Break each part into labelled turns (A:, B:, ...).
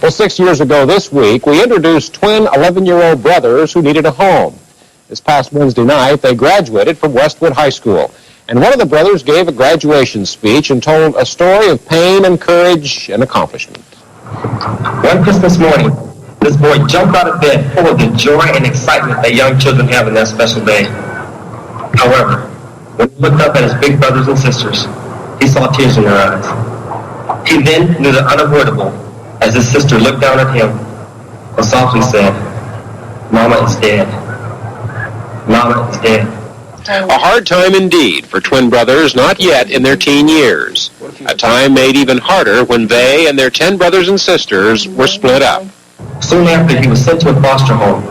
A: Well, 6 years ago this week, we introduced twin 11-year-old brothers who needed a home. This past Wednesday night, they graduated from Westwood High School. And one of the brothers gave a graduation speech and told a story of pain and courage and accomplishment.
B: One Christmas morning, this boy jumped out of bed full of the joy and excitement that young children have in that special day. However, when he looked up at his big brothers and sisters, he saw tears in their eyes. He then knew the unavoidable as his sister looked down at him and softly said, "Mama is dead. Mama is dead."
A: A hard time indeed for twin brothers not yet in their teen years. A time made even harder when they and their 10 brothers and sisters were split up.
B: Soon after, he was sent to a foster home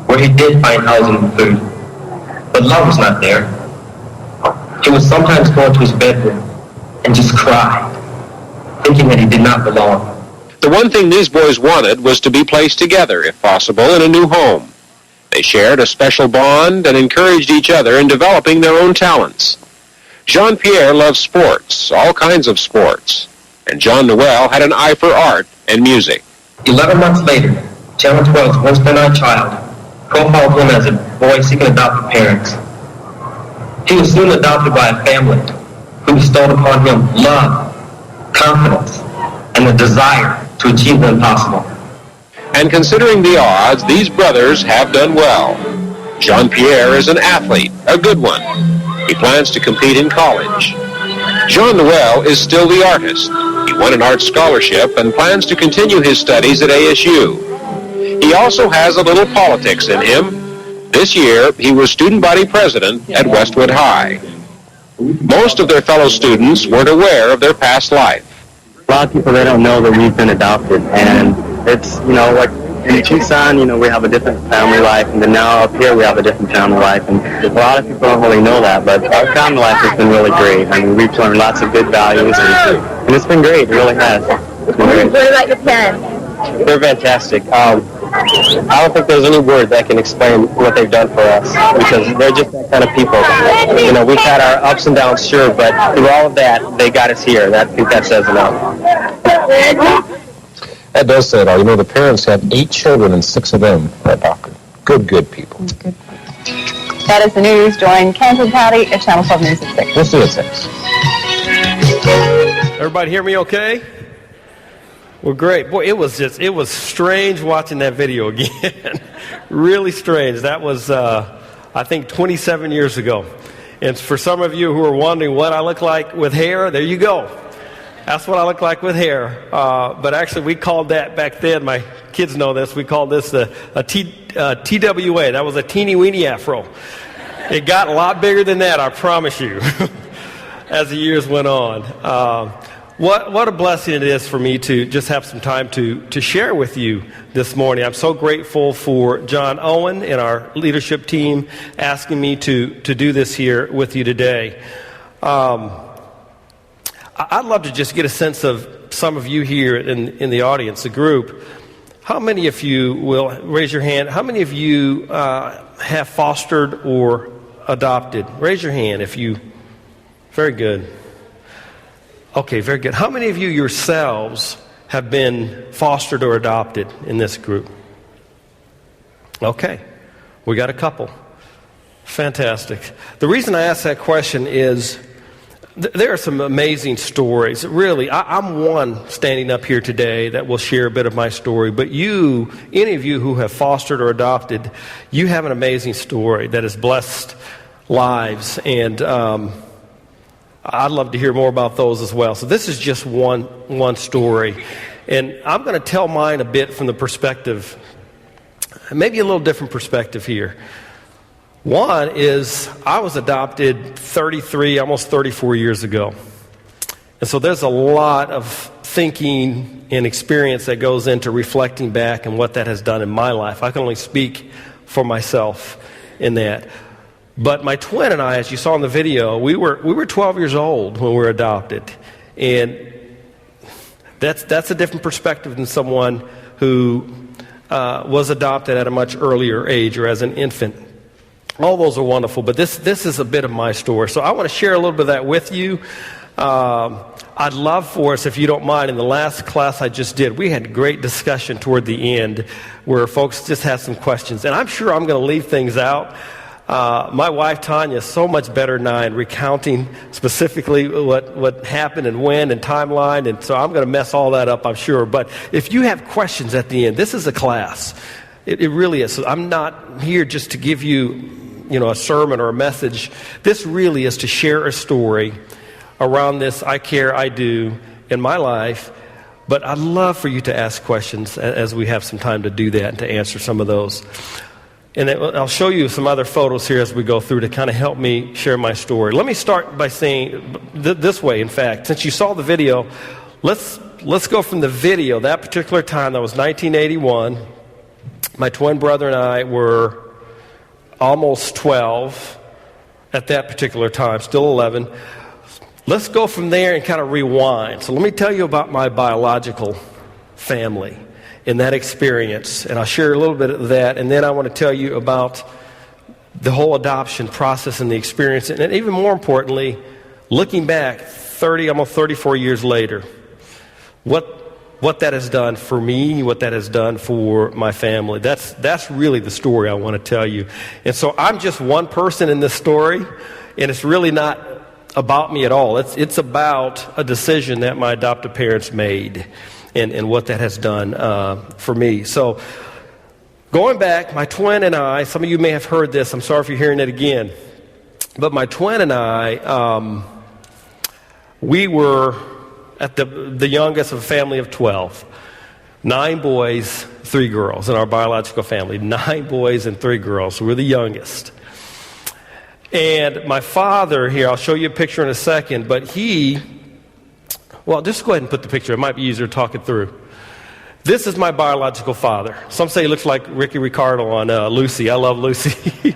B: where he did find housing and food. But love was not there. He would sometimes go into his bedroom and just cry, thinking that he did not belong.
A: The one thing these boys wanted was to be placed together, if possible, in a new home. They shared a special bond and encouraged each other in developing their own talents. Jean-Pierre loved sports, all kinds of sports, and John Noel had an eye for art and music.
B: 11 months later, Channel 12's once-been-our child profiled him as a boy seeking adopted parents. He was soon adopted by a family who bestowed upon him love, confidence, and the desire to achieve the impossible.
A: And considering the odds, these brothers have done well. Jean-Pierre is an athlete, a good one. He plans to compete in college. Jean Noel is still the artist. He won an art scholarship and plans to continue his studies at ASU. He also has a little politics in him. This year, he was student body president at Westwood High. Most of their fellow students weren't aware of their past life.
C: A lot of people, they don't know that we've been adopted, and it's, like in Tucson, we have a different family life, and then now up here we have a different family life, and a lot of people don't really know that, but our family life has been really great. I mean, we've learned lots of good values, and it's been great. It really has. It's been great.
D: What about your parents?
C: They're fantastic. I don't think there's any word that can explain what they've done for us, because they're just that kind of people. We've had our ups and downs, sure, but through all of that, they got us here. I think that says enough.
A: That does say it all. The parents had 8 children and 6 of them were adopted. Good people.
D: Good. That is the news. Join Kansas Patty at Channel 12 News at 6.
A: We'll see you at 6.
E: Everybody hear me okay? Well, great. Boy, it was strange watching that video again. Really strange. That was, I think, 27 years ago. And for some of you who are wondering what I look like with hair, there you go. That's what I look like with hair. But actually, we called that back then, my kids know this, we called this a TWA. That was a teeny weeny afro. It got a lot bigger than that, I promise you, as the years went on. What a blessing it is for me to just have some time to share with you this morning. I'm so grateful for John Owen and our leadership team asking me to do this here with you today. I'd love to just get a sense of some of you here in the audience, the group. How many of you will raise your hand? How many of you have fostered or adopted? Raise your hand if you. Very good. Okay, very good. How many of you yourselves have been fostered or adopted in this group? Okay, we got a couple. Fantastic. The reason I ask that question is there are some amazing stories. Really, I'm one standing up here today that will share a bit of my story. But you, any of you who have fostered or adopted, you have an amazing story that has blessed lives. And I'd love to hear more about those as well. So this is just one story. And I'm going to tell mine a bit from the perspective, maybe a little different perspective here. One is I was adopted 33, almost 34 years ago. And so there's a lot of thinking and experience that goes into reflecting back and what that has done in my life. I can only speak for myself in that. But my twin and I, as you saw in the video, we were 12 years old when we were adopted. And that's a different perspective than someone who was adopted at a much earlier age or as an infant. All those are wonderful, but this is a bit of my story. So I want to share a little bit of that with you. I'd love for us, if you don't mind, in the last class I just did, we had great discussion toward the end where folks just had some questions. And I'm sure I'm going to leave things out. My wife, Tanya, is so much better than I in recounting specifically what happened and when and timeline. And so I'm going to mess all that up, I'm sure. But if you have questions at the end, this is a class. It really is. So I'm not here just to give you, a sermon or a message. This really is to share a story around this I care, I do in my life. But I'd love for you to ask questions as we have some time to do that and to answer some of those. And I'll show you some other photos here as we go through to kind of help me share my story. Let me start by saying this way, in fact. Since you saw the video, let's go from the video, that particular time, that was 1981. My twin brother and I were almost 12 at that particular time, still 11. Let's go from there and kind of rewind. So let me tell you about my biological family in that experience, and I'll share a little bit of that, and then I want to tell you about the whole adoption process and the experience, and even more importantly, looking back almost 34 years later, what that has done for me, what that has done for my family. That's really the story I want to tell you. And so I'm just one person in this story, and it's really not about me at all. It's about a decision that my adoptive parents made and what that has done for me. So going back, my twin and I, some of you may have heard this. I'm sorry if you're hearing it again. But my twin and I, we were at the youngest of a family of 12. 9 boys, 3 girls in our biological family. 9 boys and 3 girls. So we're the youngest. And my father here, I'll show you a picture in a second, but just go ahead and put the picture. It might be easier to talk it through. This is my biological father. Some say he looks like Ricky Ricardo on Lucy. I love Lucy.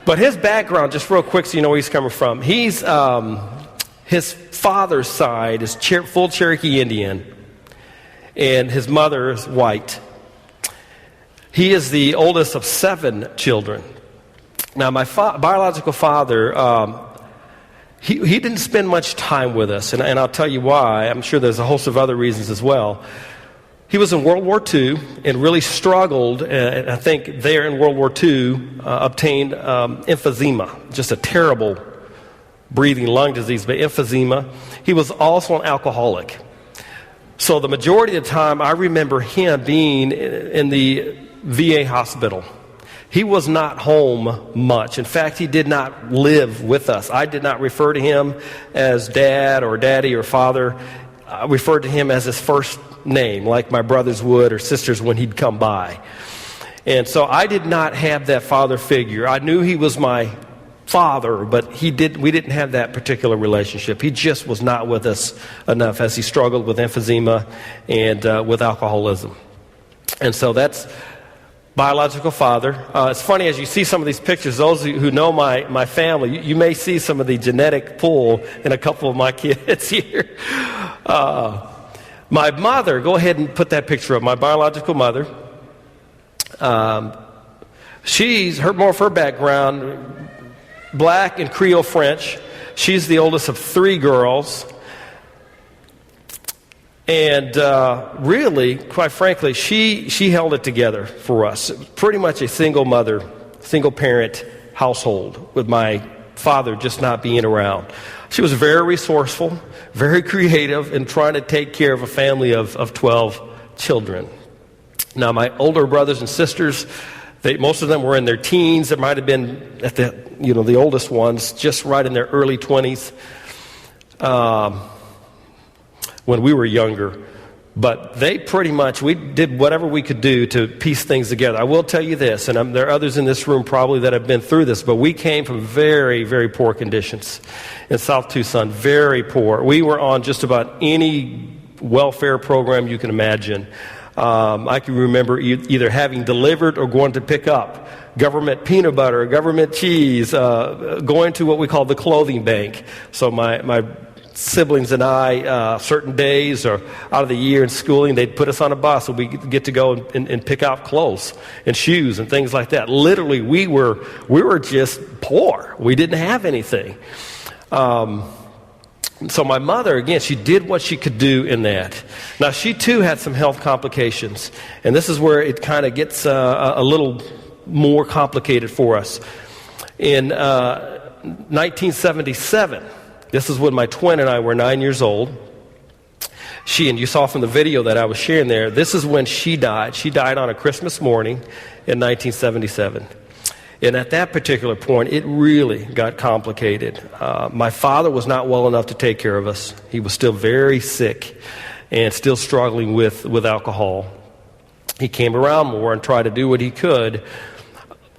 E: But his background, just real quick so you know where he's coming from. His father's side is full Cherokee Indian, and his mother is white. He is the oldest of 7 children. Now, my biological father, he didn't spend much time with us, and I'll tell you why. I'm sure there's a host of other reasons as well. He was in World War II and really struggled, and I think there in World War II obtained emphysema, just a terrible breathing lung disease, but emphysema. He was also an alcoholic. So the majority of the time, I remember him being in the VA hospital. He was not home much. In fact, he did not live with us. I did not refer to him as dad or daddy or father. I referred to him as his first name, like my brothers would or sisters when he'd come by. And so I did not have that father figure. I knew he was my father, but we didn't have that particular relationship. He just was not with us enough as he struggled with emphysema and with alcoholism. And so that's biological father. It's funny, as you see some of these pictures, those who know my family, you may see some of the genetic pull in a couple of my kids here. My mother, go ahead and put that picture up. My biological mother, more of her background, black and Creole French. She's the oldest of 3 girls. And really, quite frankly, she held it together for us. Pretty much a single mother, single parent household with my father just not being around. She was very resourceful, very creative in trying to take care of a family of 12 children. Now, my older brothers and sisters, most of them were in their teens. It might have been at the oldest ones, just right in their early 20s. When we were younger. But they we did whatever we could do to piece things together. I will tell you this, and there are others in this room probably that have been through this, but we came from very, very poor conditions in South Tucson, very poor. We were on just about any welfare program you can imagine. I can remember either having delivered or going to pick up government peanut butter, government cheese, going to what we call the clothing bank. So my siblings and I, certain days or out of the year in schooling, they'd put us on a bus so we could get to go and pick out clothes and shoes and things like that. Literally, we were just poor. We didn't have anything. So my mother, again, she did what she could do in that. Now, she too had some health complications, and this is where it kind of gets a little more complicated for us. In 1977, this is when my twin and I were 9 years old. And you saw from the video that I was sharing there, this is when she died. She died on a Christmas morning in 1977. And at that particular point, it really got complicated. My father was not well enough to take care of us. He was still very sick and still struggling with alcohol. He came around more and tried to do what he could.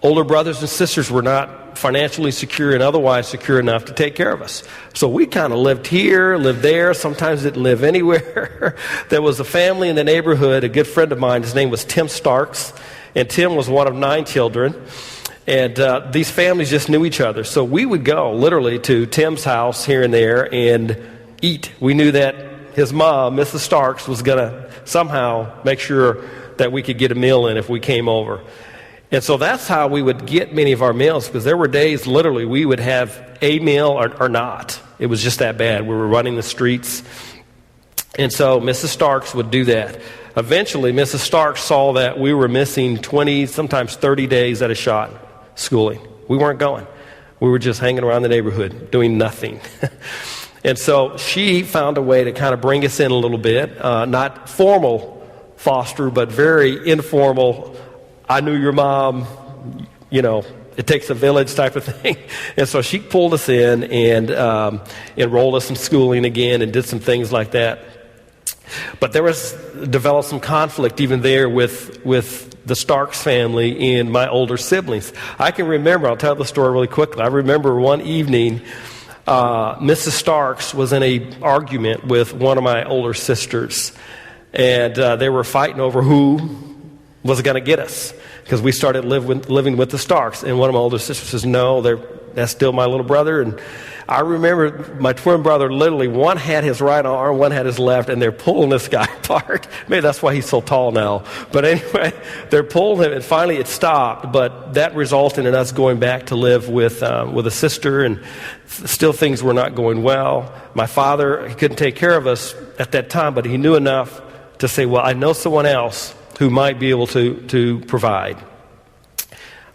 E: Older brothers and sisters were not financially secure and otherwise secure enough to take care of us. So we kind of lived here, lived there, sometimes didn't live anywhere. There was a family in the neighborhood, a good friend of mine, his name was Tim Starks, and Tim was one of 9 children. And these families just knew each other. So we would go literally to Tim's house here and there and eat. We knew that his mom, Mrs. Starks, was going to somehow make sure that we could get a meal in if we came over. And so that's how we would get many of our meals, because there were days literally we would have a meal or not. It was just that bad. We were running the streets. And so Mrs. Starks would do that. Eventually, Mrs. Starks saw that we were missing 20, sometimes 30 days at a shot schooling. We weren't going. We were just hanging around the neighborhood doing nothing. And so she found a way to kind of bring us in a little bit, not formal foster, but very informal. I knew your mom, it takes a village type of thing. And so she pulled us in and enrolled us in schooling again and did some things like that. But there developed some conflict even there with the Starks family and my older siblings. I can remember, I'll tell the story really quickly. I remember one evening, Mrs. Starks was in an argument with one of my older sisters. And they were fighting over who was going to get us, because we started living with the Starks. And one of my older sisters says, no, that's still my little brother. And I remember my twin brother, literally, one had his right arm, one had his left, and they're pulling this guy apart. Maybe that's why he's so tall now. But anyway, they're pulling him, and finally it stopped. But that resulted in us going back to live with a sister, and still things were not going well. My father, he couldn't take care of us at that time, but he knew enough to say, well, I know someone else who might be able to provide.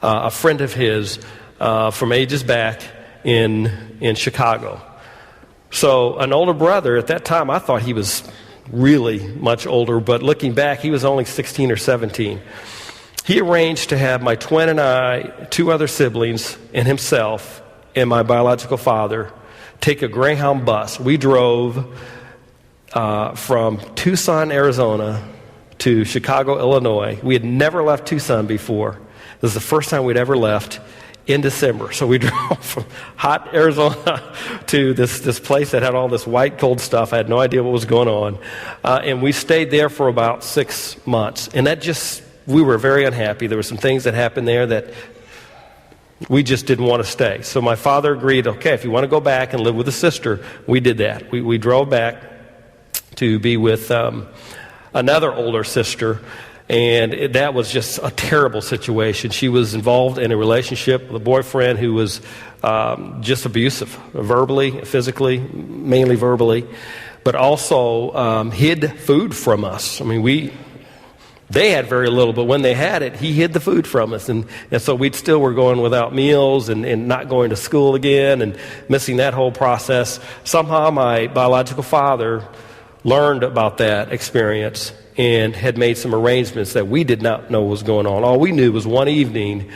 E: A friend of his from ages back in Chicago. So an older brother, at that time I thought he was really much older, but looking back, he was only 16 or 17. He arranged to have my twin and I, 2 other siblings, and himself and my biological father take a Greyhound bus. We drove from Tucson, Arizona to Chicago, Illinois. We had never left Tucson before. This is the first time we'd ever left in December. So we drove from hot Arizona to this place that had all this white cold stuff. I had no idea what was going on. And we stayed there for about 6 months. And we were very unhappy. There were some things that happened there that we just didn't want to stay. So my father agreed, okay, if you want to go back and live with a sister, we did that. We drove back to be with another older sister. And that was just a terrible situation. She was involved in a relationship with a boyfriend who was just abusive, verbally, physically, mainly verbally, but also hid food from us. I mean, they had very little, but when they had it, he hid the food from us. And so we still were going without meals and not going to school again and missing that whole process. Somehow my biological father learned about that experience and had made some arrangements that we did not know was going on. All we knew was one evening,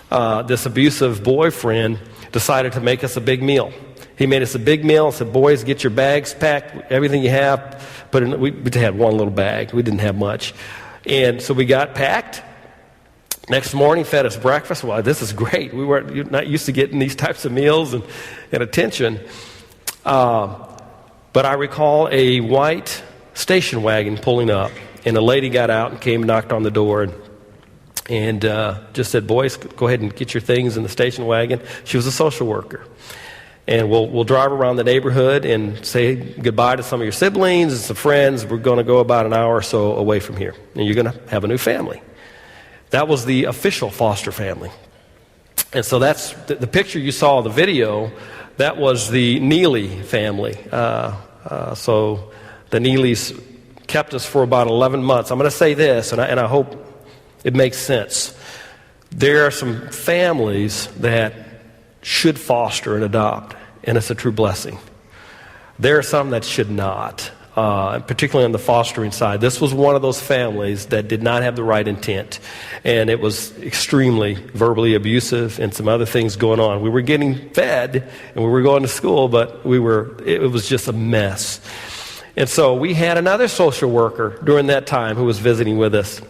E: this abusive boyfriend decided to make us a big meal. He made us a big meal and said, boys, get your bags packed, everything you have. We had one little bag. We didn't have much. And so we got packed. Next morning, fed us breakfast. Well, this is great. We weren't not used to getting these types of meals and attention. But I recall a white station wagon pulling up, and a lady got out and came and knocked on the door and just said, boys, go ahead and get your things in the station wagon. She was a social worker. And we'll drive around the neighborhood and say goodbye to some of your siblings and some friends. We're going to go about an hour or so away from here, and you're going to have a new family. That was the official foster family. And so that's the picture you saw in the video. That was the Neely family. So the Neelys kept us for about 11 months. I'm going to say this, and I hope it makes sense. There are some families that should foster and adopt, and it's a true blessing. There are some that should not, particularly on the fostering side. This was one of those families that did not have the right intent, and it was extremely verbally abusive and some other things going on. We were getting fed, and we were going to school, but it was just a mess. And so we had another social worker during that time who was visiting with us.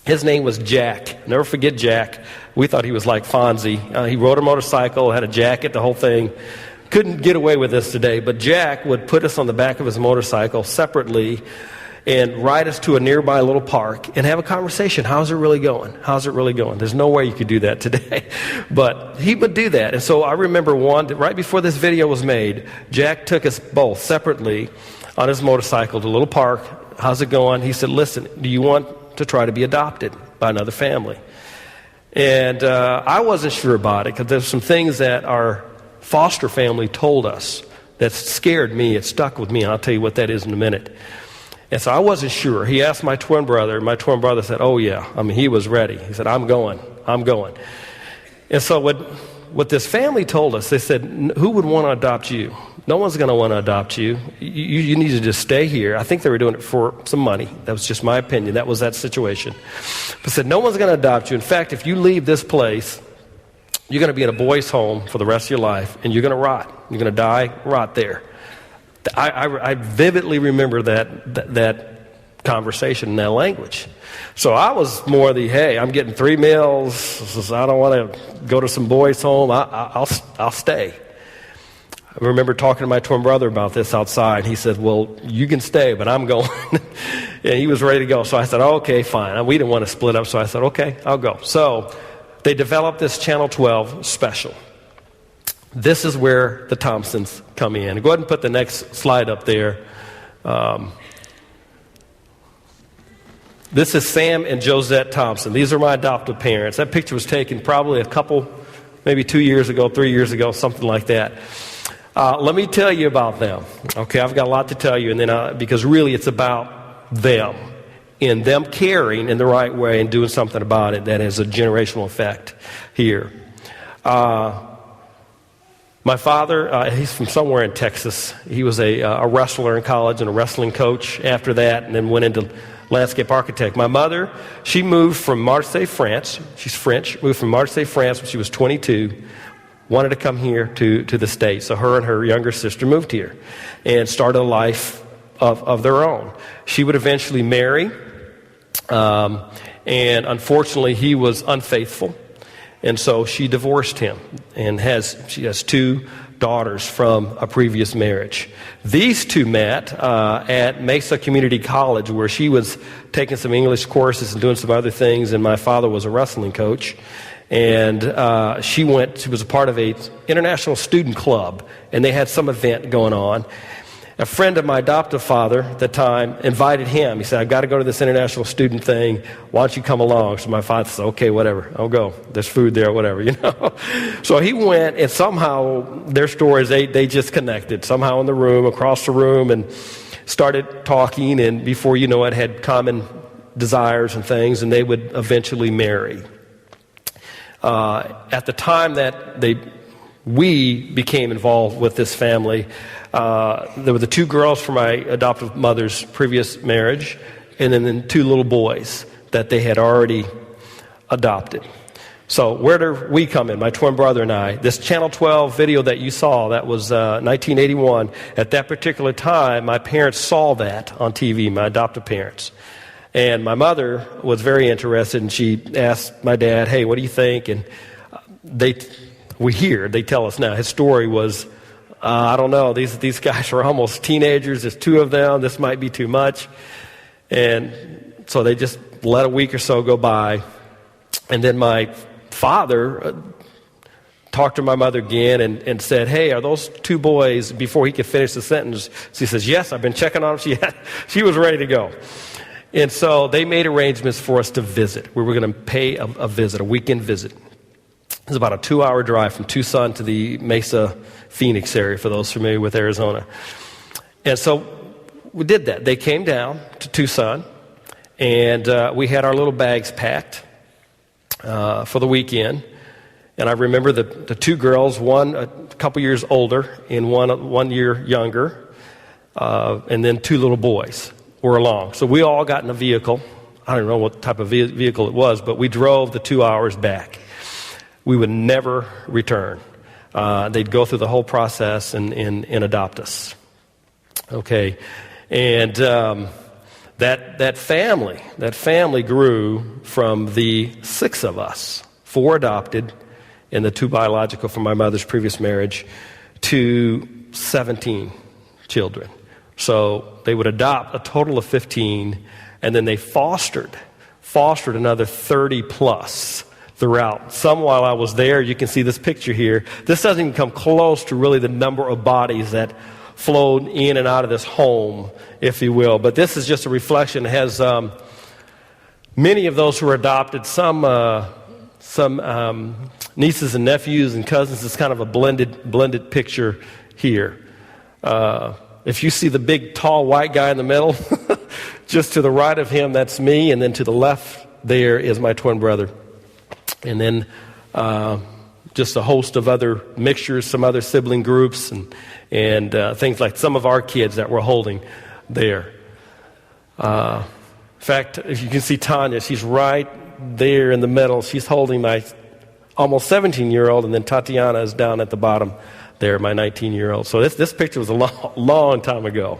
E: His name was Jack. Never forget Jack. We thought he was like Fonzie. He rode a motorcycle, had a jacket, the whole thing. Couldn't get away with this today, but Jack would put us on the back of his motorcycle separately and ride us to a nearby little park and have a conversation. How's it really going? How's it really going? There's no way you could do that today. But he would do that. And so I remember right before this video was made, Jack took us both separately on his motorcycle to a little park. How's it going? He said, listen, do you want to try to be adopted by another family? And I wasn't sure about it because there's some things that our foster family told us that scared me. It stuck with me, and I'll tell you what that is in a minute. And so I wasn't sure. He asked my twin brother. My twin brother said, oh, yeah. I mean, he was ready. He said, I'm going. And so what this family told us, they said, who would want to adopt you? No one's going to want to adopt you. You need to just stay here. I think they were doing it for some money. That was just my opinion. That was that situation. But said, no one's going to adopt you. In fact, if you leave this place, you're going to be in a boys' home for the rest of your life, and you're going to rot. You're going to die, rot there. I vividly remember that conversation in that language. So I was more hey, I'm getting 3 meals. I don't want to go to some boys' home. I'll stay. I remember talking to my twin brother about this outside. He said, well, you can stay, but I'm going. And he was ready to go. So I said, okay, fine. We didn't want to split up, so I said, okay, I'll go. So they developed this Channel 12 special. This is where the Thompsons come in. Go ahead and put the next slide up there. This is Sam and Josette Thompson. These are my adoptive parents. That picture was taken probably maybe 2 years ago, 3 years ago, something like that. Let me tell you about them. Okay, I've got a lot to tell you, and then because really it's about them and them caring in the right way and doing something about it that has a generational effect here. My father, he's from somewhere in Texas. He was a wrestler in college and a wrestling coach after that, and then went into landscape architect. My mother, she moved from Marseille, France. She's French. Moved from Marseille, France when she was 22. Wanted to come here to the States. So her and her younger sister moved here and started a life of their own. She would eventually marry, and unfortunately he was unfaithful. And so she divorced him, and she has 2 daughters from a previous marriage. These 2 met at Mesa Community College, where she was taking some English courses and doing some other things, and my father was a wrestling coach. And she was a part of an international student club, and they had some event going on. A friend of my adoptive father at the time invited him. He said, I've got to go to this international student thing. Why don't you come along? So my father said, okay, whatever. I'll go. There's food there, whatever, So he went, and somehow their stories, they just connected. Somehow in the room, across the room, and started talking, and before you know it, had common desires and things, and they would eventually marry. At the time that we became involved with this family, there were the 2 girls from my adoptive mother's previous marriage, and then the 2 little boys that they had already adopted. So where do we come in, my twin brother and I? This Channel 12 video that you saw, that was 1981. At that particular time, my parents saw that on TV, my adoptive parents. And my mother was very interested, and she asked my dad, hey, what do you think? And they tell us now, his story was, I don't know, these guys are almost teenagers. There's 2 of them. This might be too much. And so they just let a week or so go by. And then my father talked to my mother again and said, hey, are those 2 boys, before he could finish the sentence, she says, yes, I've been checking on them. She was ready to go. And so they made arrangements for us to visit. We were going to pay a visit, a weekend visit. It's about a 2-hour drive from Tucson to the Mesa, Phoenix area, for those familiar with Arizona. And so we did that. They came down to Tucson, and we had our little bags packed for the weekend. And I remember the two girls, one a couple years older and one year younger, and then two little boys were along. So we all got in a vehicle. I don't know what type of vehicle it was, but we drove the 2 hours back. We would never return. They'd go through the whole process and adopt us. Okay, and that family grew from the 6 of us, 4 adopted, and the 2 biological from my mother's previous marriage, to 17 children. So they would adopt a total of 15, and then they fostered another 30 plus throughout. Some while I was there. You can see this picture here. This doesn't even come close to really the number of bodies that flowed in and out of this home, if you will. But this is just a reflection. It has many of those who were adopted, some nieces and nephews and cousins. It's kind of a blended picture here. If you see the big, tall, white guy in the middle, just to the right of him, that's me, and then to the left there is my twin brother. And then just a host of other mixtures, some other sibling groups, and things like some of our kids that we're holding there. In fact, if you can see Tanya, she's right there in the middle. She's holding my almost 17-year-old, and then Tatiana is down at the bottom there, my 19-year-old. So this picture was a long time ago.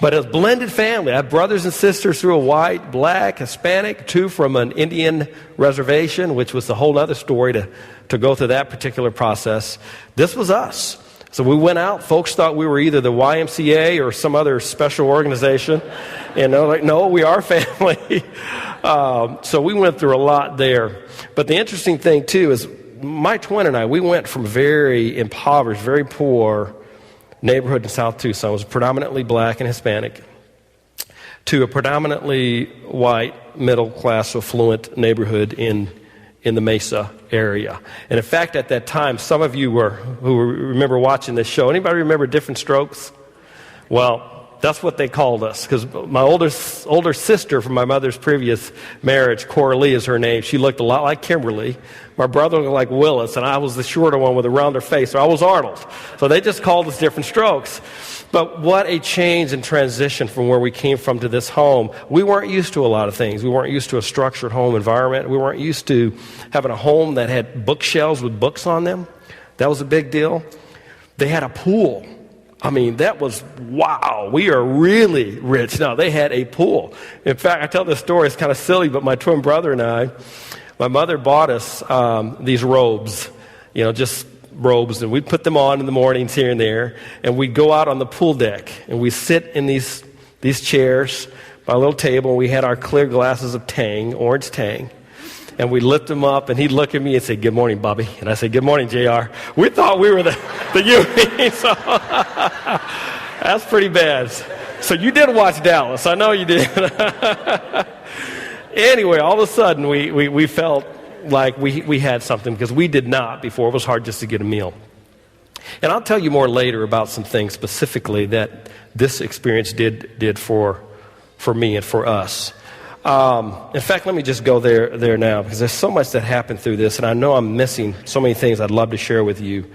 E: But a blended family. I have brothers and sisters through a white, black, Hispanic, 2 from an Indian reservation, which was a whole other story to go through that particular process. This was us. So we went out. Folks thought we were either the YMCA or some other special organization. And they're like, no, we are family. So we went through a lot there. But the interesting thing, too, is my twin and I, we went from very impoverished, very poor neighborhood in South Tucson. It was predominantly black and Hispanic, to a predominantly white, middle-class, affluent neighborhood in the Mesa area. And in fact, at that time, some of you who remember watching this show, anybody remember Different Strokes? Well, that's what they called us, because my older sister from my mother's previous marriage, Coralie is her name, she looked a lot like Kimberly. My brother looked like Willis, and I was the shorter one with a rounder face, so I was Arnold. So they just called us Different Strokes. But what a change and transition from where we came from to this home. We weren't used to a lot of things. We weren't used to a structured home environment. We weren't used to having a home that had bookshelves with books on them. That was a big deal. They had a pool. I mean, that was, wow, we are really rich. No, they had a pool. In fact, I tell this story, it's kind of silly, but my twin brother and I, my mother bought us these robes, just robes, and we'd put them on in the mornings here and there, and we'd go out on the pool deck, and we'd sit in these chairs by a little table, and we had our clear glasses of Tang, orange Tang, and we'd lift them up, and he'd look at me and say, "Good morning, Bobby," and I say, "Good morning, JR." We thought we were the UP, so that's pretty bad. So you did watch Dallas, I know you did. Anyway, all of a sudden, we felt like we had something, because we did not before. It was hard just to get a meal. And I'll tell you more later about some things specifically that this experience did for me and for us. In fact, let me just go there now, because there's so much that happened through this, and I know I'm missing so many things I'd love to share with you.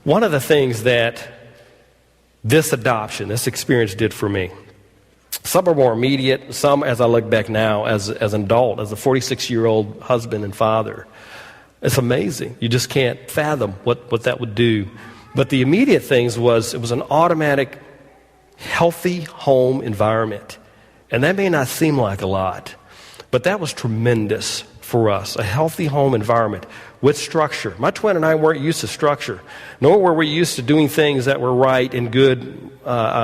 E: One of the things that this adoption, this experience did for me, some are more immediate, some, as I look back now, as an adult, as a 46-year-old husband and father. It's amazing. You just can't fathom what that would do. But the immediate things it was an automatic, healthy home environment. And that may not seem like a lot, but that was tremendous for us, a healthy home environment with structure. My twin and I weren't used to structure, nor were we used to doing things that were right and good.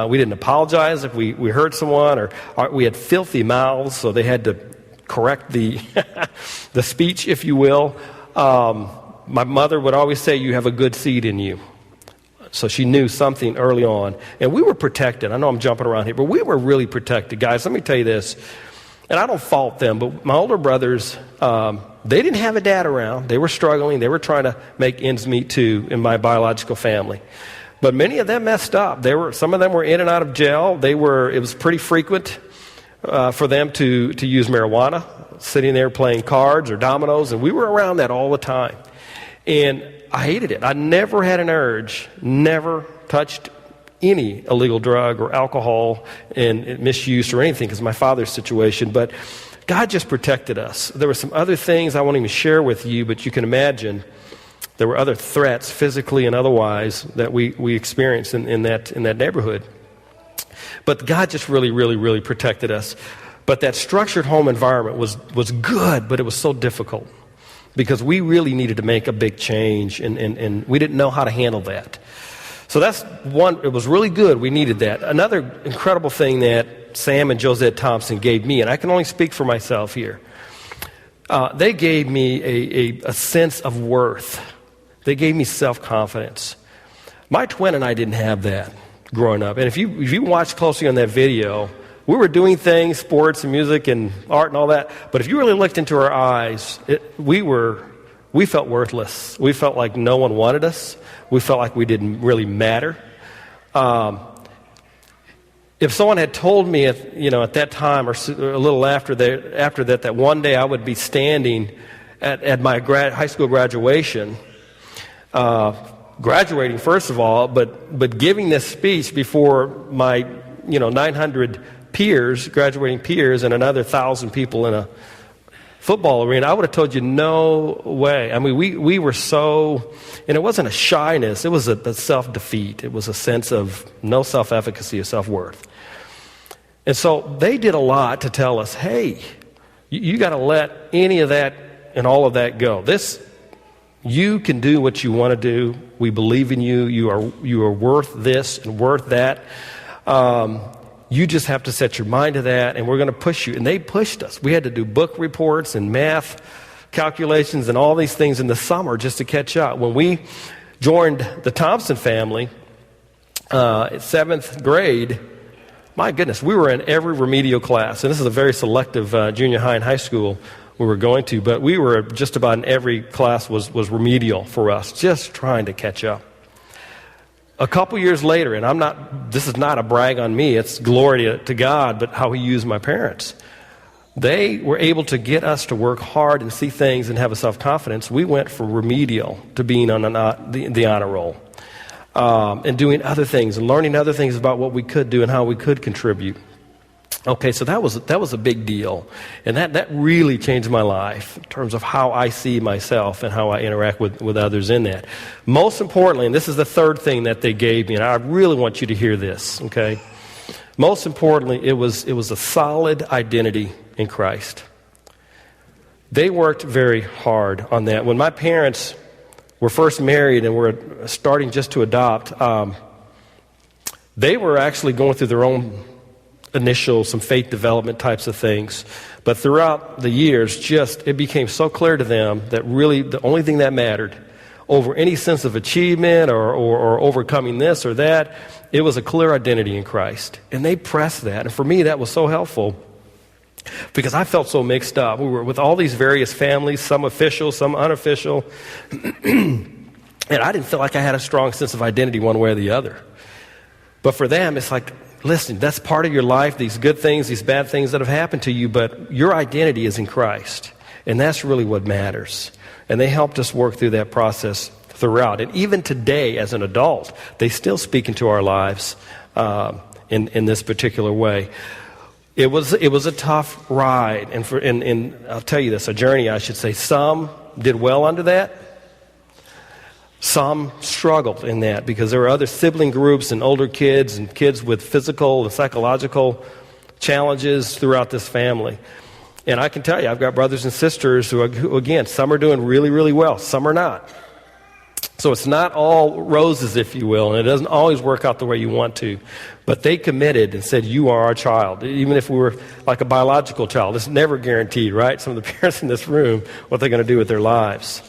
E: We didn't apologize if we hurt someone, or we had filthy mouths, so they had to correct the the speech, if you will. My mother would always say, "You have a good seed in you." So she knew something early on. And we were protected. I know I'm jumping around here, but we were really protected. Guys, let me tell you this. And I don't fault them, but my older brothers, they didn't have a dad around. They were struggling. They were trying to make ends meet too in my biological family. But many of them messed up. Some of them were in and out of jail. It was pretty frequent for them to use marijuana, sitting there playing cards or dominoes, and we were around that all the time. And I hated it. I never had an urge, never touched any illegal drug or alcohol and misuse or anything because of my father's situation. But God just protected us. There were some other things I won't even share with you, but you can imagine there were other threats, physically and otherwise, that we experienced in that neighborhood. But God just really, really, really protected us. But that structured home environment was good, but it was so difficult because we really needed to make a big change, and we didn't know how to handle that. So that's one. It was really good. We needed that. Another incredible thing that Sam and Josette Thompson gave me, and I can only speak for myself here, they gave me a sense of worth. They gave me self-confidence. My twin and I didn't have that growing up. And if you watch closely on that video, we were doing things, sports and music and art and all that. But if you really looked into our eyes, we felt worthless. We felt like no one wanted us. We felt like we didn't really matter. If someone had told me at that time or a little after that one day I would be standing at my high school graduation, graduating first of all, but giving this speech before my 900 peers, graduating peers, and another 1,000 people in a football arena, I would have told you no way. I mean, we were so, and it wasn't a shyness, it was a self-defeat. It was a sense of no self-efficacy or self-worth. And so they did a lot to tell us, hey, you got to let any of that and all of that go. You can do what you want to do. We believe in you. You are worth this and worth that. You just have to set your mind to that, and we're going to push you. And they pushed us. We had to do book reports and math calculations and all these things in the summer just to catch up. When we joined the Thompson family at 7th grade, my goodness, we were in every remedial class. And this is a very selective junior high and high school we were going to, but we were just about in every class was remedial for us, just trying to catch up. A couple years later, and this is not a brag on me, it's glory to God, but how He used my parents. They were able to get us to work hard and see things and have a self-confidence. We went from remedial to being on the honor roll, and doing other things and learning other things about what we could do and how we could contribute. Okay, so that was a big deal, and that really changed my life in terms of how I see myself and how I interact with others in that. Most importantly, and this is the third thing that they gave me, and I really want you to hear this, okay? Most importantly, it was a solid identity in Christ. They worked very hard on that. When my parents were first married and were starting just to adopt, they were actually going through their own some faith development types of things. But throughout the years, it became so clear to them that really the only thing that mattered over any sense of achievement or overcoming this or that, it was a clear identity in Christ. And they pressed that. And for me, that was so helpful because I felt so mixed up. We were with all these various families, some official, some unofficial. And I didn't feel like I had a strong sense of identity one way or the other. But for them, it's like, listen, that's part of your life, these good things, these bad things that have happened to you, but your identity is in Christ. And that's really what matters. And they helped us work through that process throughout. And even today, as an adult, they still speak into our lives in this particular way. It was a tough ride. And I'll tell you this, a journey, I should say. Some did well under that. Some struggled in that because there were other sibling groups and older kids and kids with physical and psychological challenges throughout this family. And I can tell you, I've got brothers and sisters who again, some are doing really, really well. Some are not. So it's not all roses, if you will, and it doesn't always work out the way you want to. But they committed and said, you are our child. Even if we were like a biological child, it's never guaranteed, right? Some of the parents in this room, what they're going to do with their lives.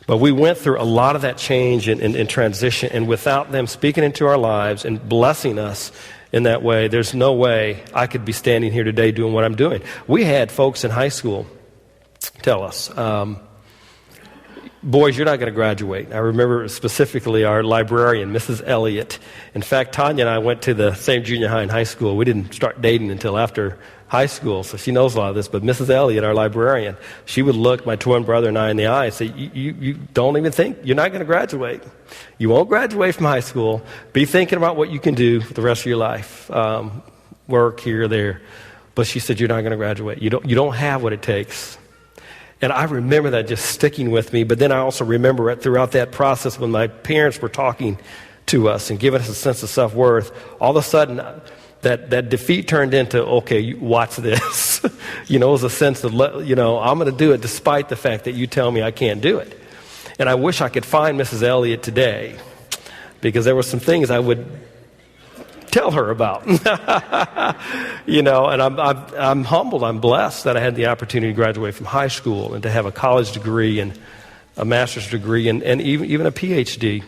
E: But we went through a lot of that change and transition, and without them speaking into our lives and blessing us in that way, there's no way I could be standing here today doing what I'm doing. We had folks in high school tell us, boys, you're not going to graduate. I remember specifically our librarian, Mrs. Elliott. In fact, Tanya and I went to the same junior high and high school. We didn't start dating until after high school, so she knows a lot of this. But Mrs. Elliott, our librarian, she would look my twin brother and I in the eye and say, you don't even think, you're not going to graduate. You won't graduate from high school. Be thinking about what you can do for the rest of your life, work here or there. But she said, you're not going to graduate. You don't have what it takes. And I remember that just sticking with me. But then I also remember it throughout that process when my parents were talking to us and giving us a sense of self-worth. All of a sudden, that defeat turned into, okay, watch this. It was a sense of, I'm going to do it despite the fact that you tell me I can't do it. And I wish I could find Mrs. Elliott today, because there were some things I would tell her about. And I'm humbled, I'm blessed that I had the opportunity to graduate from high school and to have a college degree and a master's degree and even a PhD.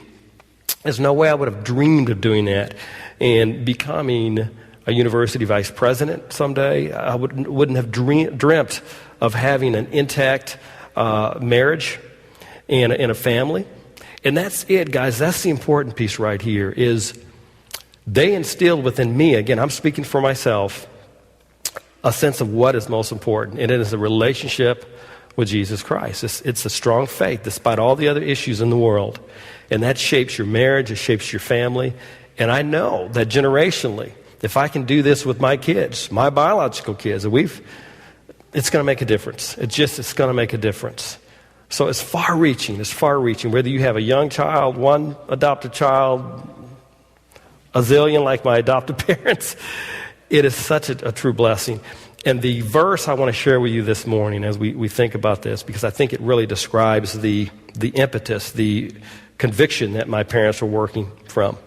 E: There's no way I would have dreamed of doing that and becoming a university vice president someday. I wouldn't have dreamt of having an intact marriage and a family. And that's it, guys. That's the important piece right here is they instilled within me, again, I'm speaking for myself, a sense of what is most important. And it is a relationship with Jesus Christ. It's a strong faith despite all the other issues in the world. And that shapes your marriage, it shapes your family. And I know that generationally, if I can do this with my kids, my biological kids, it's going to make a difference. It's going to make a difference. So it's far-reaching. Whether you have a young child, one adopted child, a zillion like my adopted parents, it is such a true blessing. And the verse I want to share with you this morning as we think about this, because I think it really describes the impetus, the conviction that my parents were working from.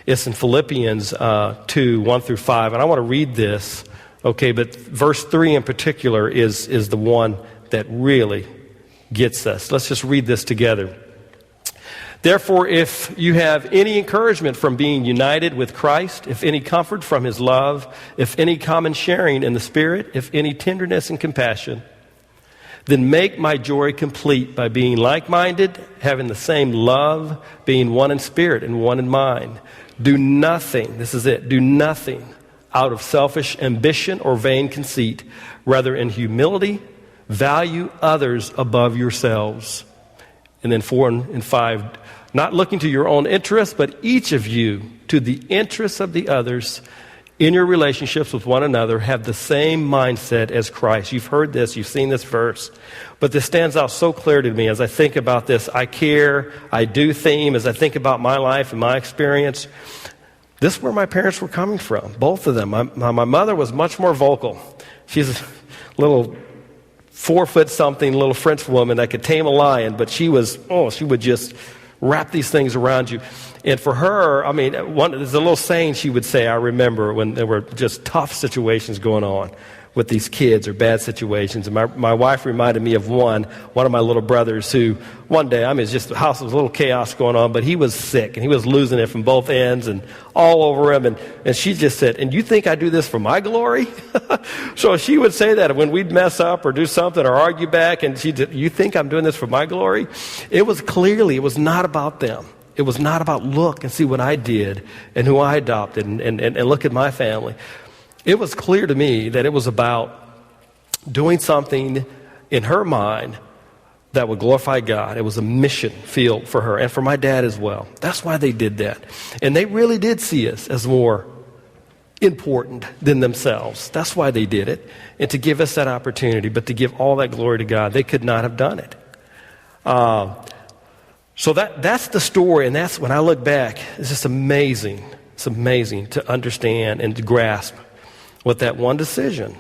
E: It's in Philippians 2, 1 through 5. And I want to read this, okay, but verse 3 in particular is the one that really gets us. Let's just read this together. Therefore, if you have any encouragement from being united with Christ, if any comfort from his love, if any common sharing in the Spirit, if any tenderness and compassion, then make my joy complete by being like-minded, having the same love, being one in spirit and one in mind. Do nothing, this is it, do nothing out of selfish ambition or vain conceit. Rather, in humility, value others above yourselves. And then 4 and 5, not looking to your own interests, but each of you to the interests of the others. In your relationships with one another, have the same mindset as Christ. You've heard this, you've seen this verse, but this stands out so clear to me as I think about this I care, I do theme, as I think about my life and my experience. This is where my parents were coming from, both of them. My mother was much more vocal. She's a little 4-foot-something little French woman that could tame a lion, but she would just wrap these things around you. And for her, there's a little saying she would say, I remember, when there were just tough situations going on with these kids or bad situations. And my wife reminded me of one of my little brothers who, one day, just the house was a little chaos going on, but he was sick and he was losing it from both ends and all over him. And she just said, and you think I do this for my glory? So she would say that when we'd mess up or do something or argue back, and you think I'm doing this for my glory? It was not about them. It was not about look and see what I did and who I adopted and look at my family. It was clear to me that it was about doing something in her mind that would glorify God. It was a mission field for her and for my dad as well. That's why they did that. And they really did see us as more important than themselves. That's why they did it. And to give us that opportunity, but to give all that glory to God. They could not have done it. So that's the story, and that's when I look back, it's just amazing. It's amazing to understand and to grasp what that one decision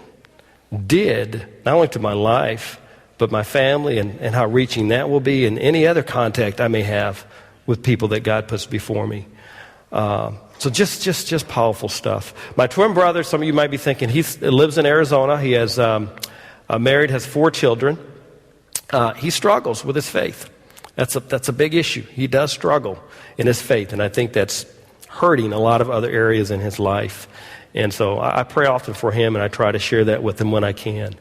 E: did, not only to my life, but my family and how reaching that will be and any other contact I may have with people that God puts before me. So just powerful stuff. My twin brother, some of you might be thinking, he lives in Arizona. He has married, has 4 children. He struggles with his faith. That's a big issue. He does struggle in his faith, and I think that's hurting a lot of other areas in his life. And so I pray often for him, and I try to share that with him when I can.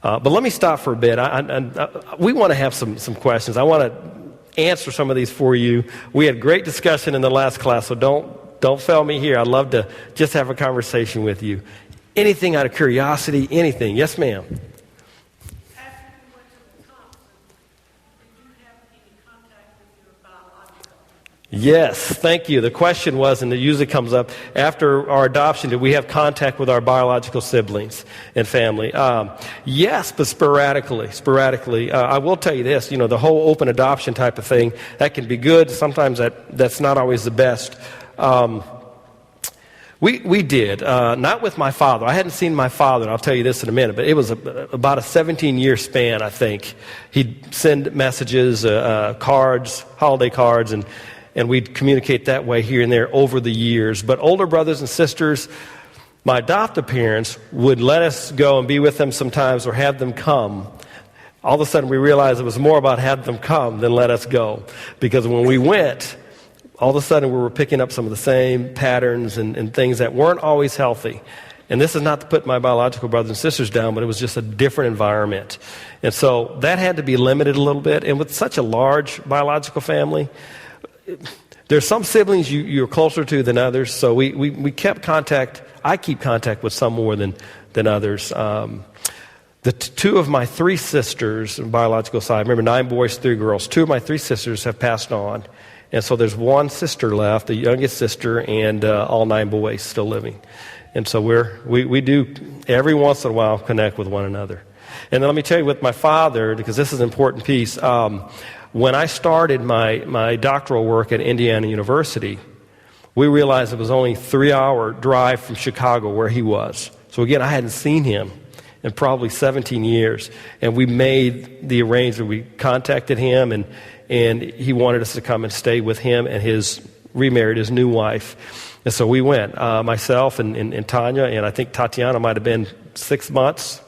E: But let me stop for a bit. We want to have some questions. I want to answer some of these for you. We had great discussion in the last class, so don't fail me here. I'd love to just have a conversation with you. Anything out of curiosity, anything. Yes, ma'am. Yes, thank you. The question was, and it usually comes up, after our adoption, did we have contact with our biological siblings and family? Yes, but sporadically. I will tell you this, the whole open adoption type of thing, that can be good. Sometimes that's not always the best. We did, not with my father. I hadn't seen my father, and I'll tell you this in a minute, but it was about a 17-year span, I think. He'd send messages, cards, holiday cards, and we'd communicate that way here and there over the years. But older brothers and sisters, my adoptive parents would let us go and be with them sometimes or have them come. All of a sudden we realized it was more about have them come than let us go. Because when we went, all of a sudden we were picking up some of the same patterns and things that weren't always healthy. And this is not to put my biological brothers and sisters down, but it was just a different environment. And so that had to be limited a little bit. And with such a large biological family, there's some siblings you're closer to than others, so we kept contact. I keep contact with some more than others. The two of my three sisters, on the biological side, remember 9 boys, 3 girls, 2 of my 3 sisters have passed on, and so there's 1 sister left, the youngest sister, and all 9 boys still living. And so we do every once in a while connect with one another. And then let me tell you with my father, because this is an important piece. When I started my doctoral work at Indiana University, we realized it was only a 3-hour drive from Chicago where he was. So again, I hadn't seen him in probably 17 years. And we made the arrangement. We contacted him, and he wanted us to come and stay with him and remarried his new wife. And so we went, myself and Tanya, and I think Tatiana might have been 6 months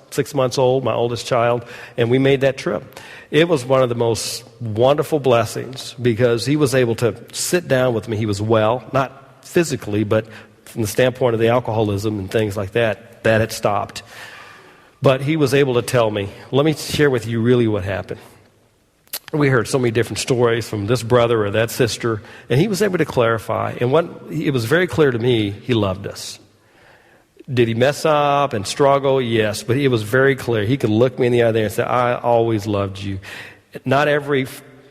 E: old, my oldest child, and we made that trip. It was one of the most wonderful blessings because he was able to sit down with me. He was well, not physically, but from the standpoint of the alcoholism and things like that, that had stopped. But he was able to tell me, let me share with you really what happened. We heard so many different stories from this brother or that sister, and he was able to clarify. And it was very clear to me, he loved us. Did he mess up and struggle? Yes, but it was very clear. He could look me in the eye there and say, I always loved you. Not every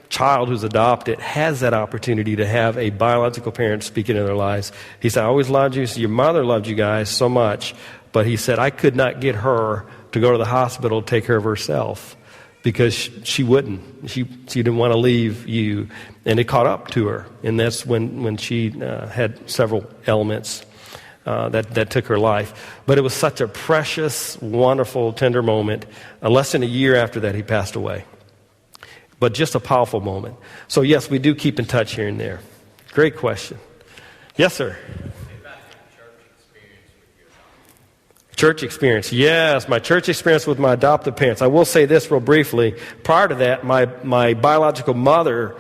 E: child who's adopted has that opportunity to have a biological parent speaking in their lives. He said, I always loved you. So your mother loved you guys so much. But he said, I could not get her to go to the hospital to take care of herself because she wouldn't. She didn't want to leave you. And it caught up to her. And that's when she had several ailments that took her life. But it was such a precious, wonderful, tender moment. Less than a year after that, he passed away. But just a powerful moment. So yes, we do keep in touch here and there. Great question. Yes, sir. Church experience. Yes, my church experience with my adoptive parents. I will say this real briefly. Prior to that, my biological mother,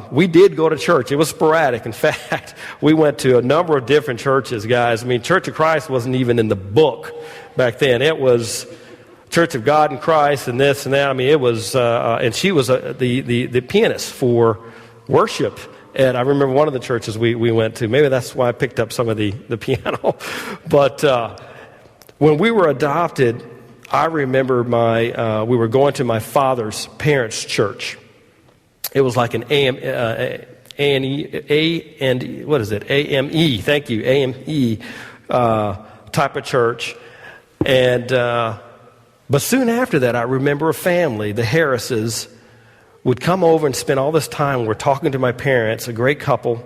E: we did go to church. It was sporadic. In fact, we went to a number of different churches, guys. I mean, Church of Christ wasn't even in the book back then. It was Church of God in Christ and this and that. I mean, it was, and she was the pianist for worship. And I remember one of the churches we went to. Maybe that's why I picked up some of the piano. But when we were adopted, I remember we were going to my father's parents' church. It was like an AME. Thank you, AME type of church. And but soon after that, I remember a family, the Harrises, would come over and spend all this time. We're talking to my parents, a great couple,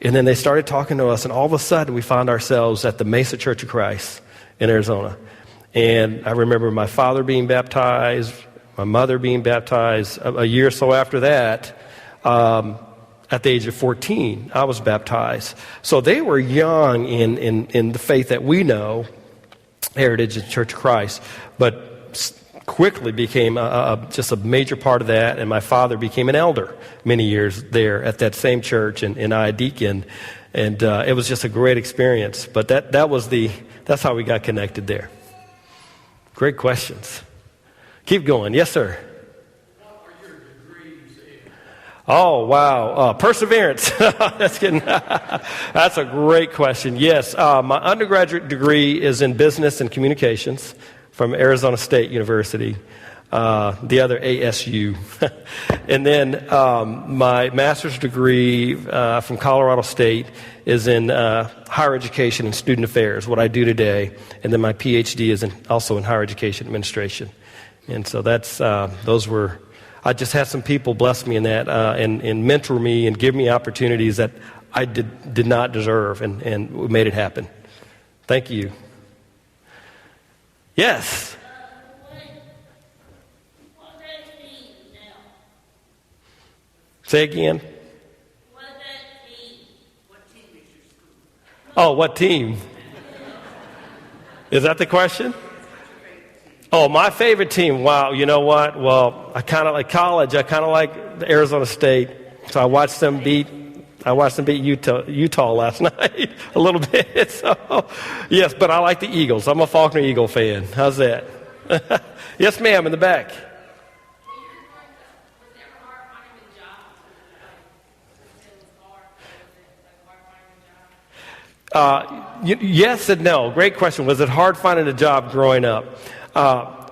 E: and then they started talking to us, and all of a sudden we found ourselves at the Mesa Church of Christ in Arizona. And I remember my father being baptized, my mother being baptized. A year or so after that, at the age of 14, I was baptized. So they were young in the faith that we know, Heritage and Church of Christ, but quickly became just a major part of that, and my father became an elder many years there at that same church, and I a deacon. And it was just a great experience. But that's how we got connected there. Great questions. Keep going. Yes, sir. Oh, wow. Perseverance. That's a great question. Yes, my undergraduate degree is in business and communications from Arizona State University, the other ASU. And then my master's degree from Colorado State is in higher education and student affairs, what I do today. And then my PhD is also in higher education administration. And so I just had some people bless me in that and mentor me and give me opportunities that I did not deserve, and we made it happen. Thank you. Yes. Say again. Oh, what team? Is that the question? Oh, my favorite team. Wow, you know what? Well, I kind of like college. I kind of like Arizona State. So I watched them beat Utah last night a little bit. So, yes, but I like the Eagles. I'm a Faulkner Eagle fan. How's that? Yes, ma'am, in the back. Yes and no. Great question. Was it hard finding a job growing up?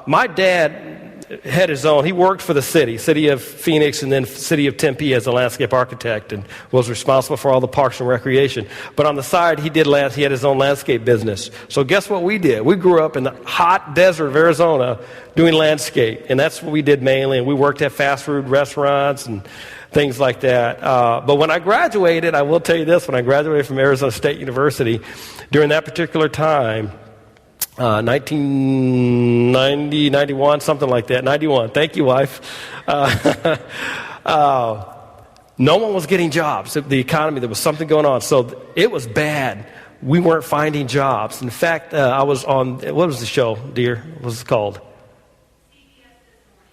E: My dad had his own. He worked for the city of Phoenix and then city of Tempe as a landscape architect and was responsible for all the parks and recreation. But on the side, he had his own landscape business. So guess what we did? We grew up in the hot desert of Arizona doing landscape, and that's what we did mainly. And we worked at fast food restaurants and things like that. But when I graduated, I will tell you this, when I graduated from Arizona State University, during that particular time, 1990, 91, something like that, 91. Thank you, wife. No one was getting jobs. The economy, there was something going on. So it was bad. We weren't finding jobs. In fact, I was on, what was the show, dear? What was it called?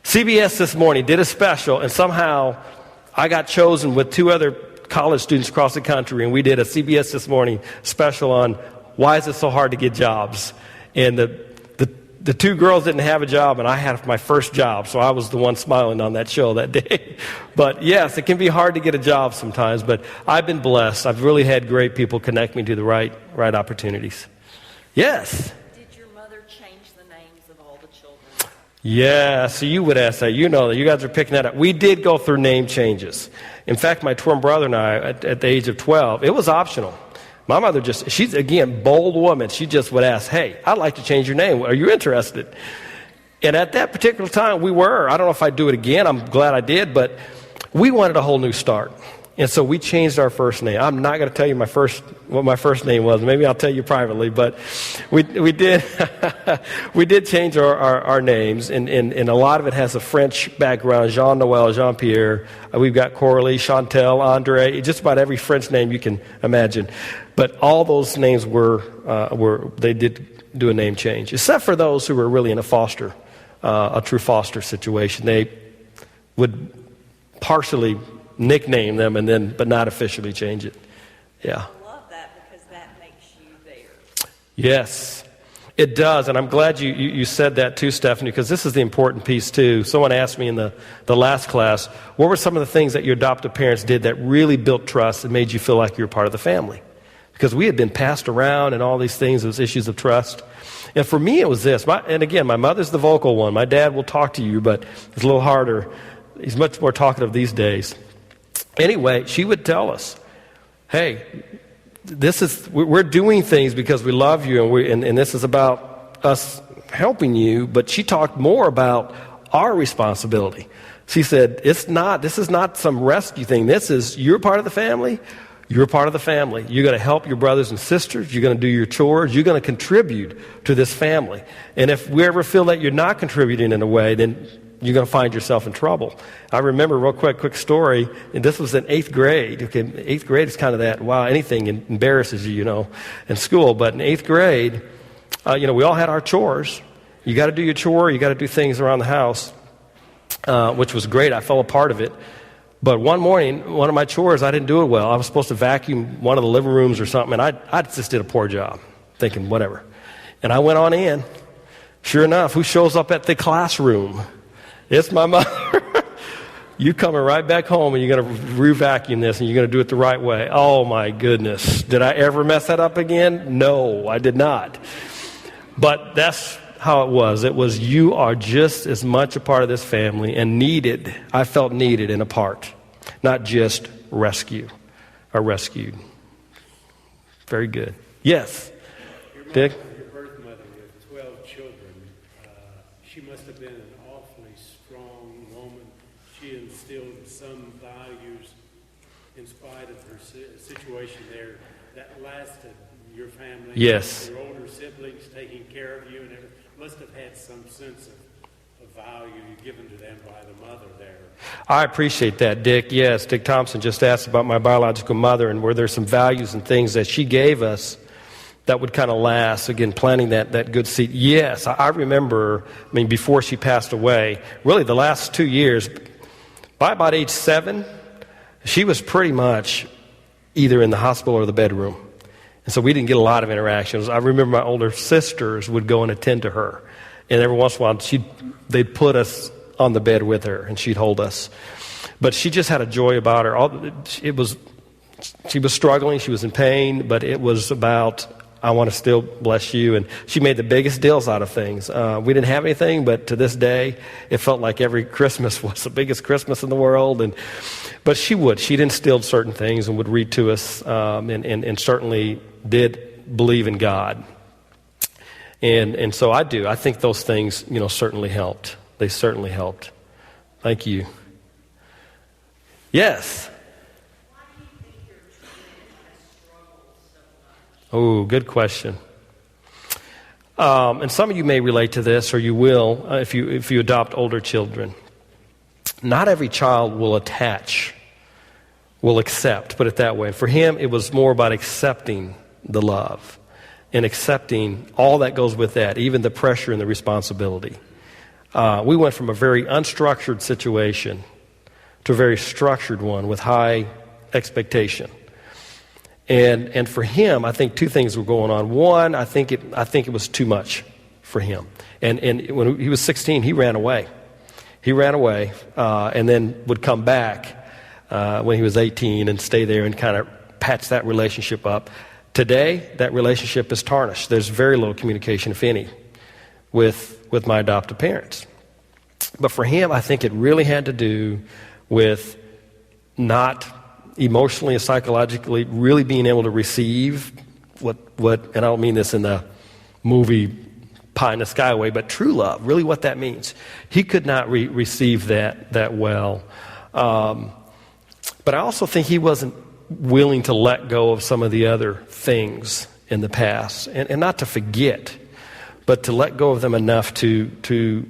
E: CBS This Morning did a special, and somehow I got chosen with two other college students across the country, and we did a CBS This Morning special on why is it so hard to get jobs. And the two girls didn't have a job, and I had my first job, so I was the one smiling on that show that day. But yes, it can be hard to get a job sometimes, but I've been blessed. I've really had great people connect me to the right opportunities. Yes?
F: Did your mother change the names of all the children?
E: Yeah, so you would ask that. You know that. You guys are picking that up. We did go through name changes. In fact, my twin brother and I, at the age of 12, it was optional. My mother she's, again, bold woman. She just would ask, hey, I'd like to change your name. Are you interested? And at that particular time, we were. I don't know if I'd do it again. I'm glad I did. But we wanted a whole new start. And so we changed our first name. I'm not going to tell you what my first name was. Maybe I'll tell you privately. But we did we did change our names. And a lot of it has a French background. Jean-Noel, Jean-Pierre. We've got Coralie, Chantel, Andre. Just about every French name you can imagine. But all those names they did do a name change, except for those who were really in a true foster situation. They would partially nickname them but not officially change it. Yeah.
F: I love that because that makes you theirs.
E: Yes, it does. And I'm glad you said that too, Stephanie, because this is the important piece too. Someone asked me in the last class, what were some of the things that your adoptive parents did that really built trust and made you feel like you were part of the family? Because we had been passed around and all these things, those issues of trust. And for me, it was this. And again, my mother's the vocal one. My dad will talk to you, but it's a little harder. He's much more talkative these days. Anyway, she would tell us, hey, we're doing things because we love you, and this is about us helping you. But she talked more about our responsibility. She said, this is not some rescue thing. You're part of the family. You're part of the family. You're going to help your brothers and sisters. You're going to do your chores. You're going to contribute to this family. And if we ever feel that you're not contributing in a way, then you're going to find yourself in trouble. I remember real quick story, and this was in 8th grade. Okay, 8th grade is kind of that, wow, anything embarrasses you, in school. But in 8th grade, we all had our chores. You got to do your chore. You got to do things around the house, which was great. I felt a part of it. But one morning, one of my chores, I didn't do it well. I was supposed to vacuum one of the living rooms or something, and I just did a poor job, thinking whatever. And I went on in. Sure enough, who shows up at the classroom? It's my mother. You coming right back home, and you're going to re-vacuum this, and you're going to do it the right way. Oh, my goodness. Did I ever mess that up again? No, I did not. But that's how it was. It was, you are just as much a part of this family and needed. I felt needed and a part, not just rescued. Very good. Yes, Dick?
G: Your birth mother with 12 children, she must have been an awfully strong woman. She instilled some values in spite of her situation there that lasted. Your family,
E: Yes.
G: your older siblings taking care of you, and it must have had some sense of value given to them by the mother there.
E: I appreciate that, Dick. Yes, Dick Thompson just asked about my biological mother, and were there some values and things that she gave us that would kind of last, again, planting that good seed. Yes, I remember, before she passed away, really the last 2 years, by about age 7, she was pretty much either in the hospital or the bedroom. And so we didn't get a lot of interactions. I remember my older sisters would go and attend to her. And every once in a while, they'd put us on the bed with her, and she'd hold us. But she just had a joy about her. She was struggling. She was in pain. But it was about, I want to still bless you. And she made the biggest deals out of things. We didn't have anything, but to this day, it felt like every Christmas was the biggest Christmas in the world. But she'd instilled certain things and would read to us, and certainly did believe in God. And so I do. I think those things, certainly helped. They certainly helped. Thank you. Yes.
F: Why do you think your children have struggled so much?
E: Oh, good question. And some of you may relate to this, or you will, if you adopt older children. Not every child will accept, put it that way. For him, it was more about accepting the love and accepting all that goes with that, even the pressure and the responsibility. We went from a very unstructured situation to a very structured one with high expectation. And for him, I think two things were going on. One, I think it was too much for him. And when he was 16, he ran away. And then would come back when he was 18 and stay there and kind of patch that relationship up. Today, that relationship is tarnished. There's very little communication, if any, with my adoptive parents. But for him, I think it really had to do with not emotionally and psychologically really being able to receive what and I don't mean this in the movie pie in the sky way, but true love, really what that means. He could not receive that well. But I also think he wasn't willing to let go of some of the other things in the past, and not to forget, but to let go of them enough to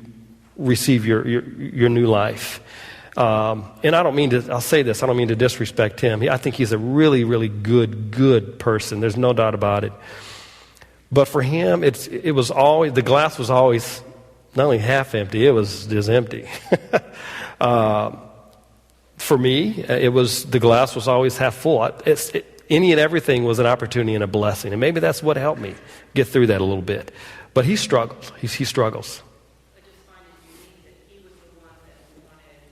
E: receive your new life. And I don't mean to, I'll say this, I don't mean to disrespect him. I think he's a really, really good person. There's no doubt about it. But for him, it was always, the glass was always not only half empty, it was just empty. For me, the glass was always half full. Any and everything was an opportunity and a blessing. And maybe that's what helped me get through that a little bit. But he struggles. He struggles.
F: I just find it unique that he was the one that wanted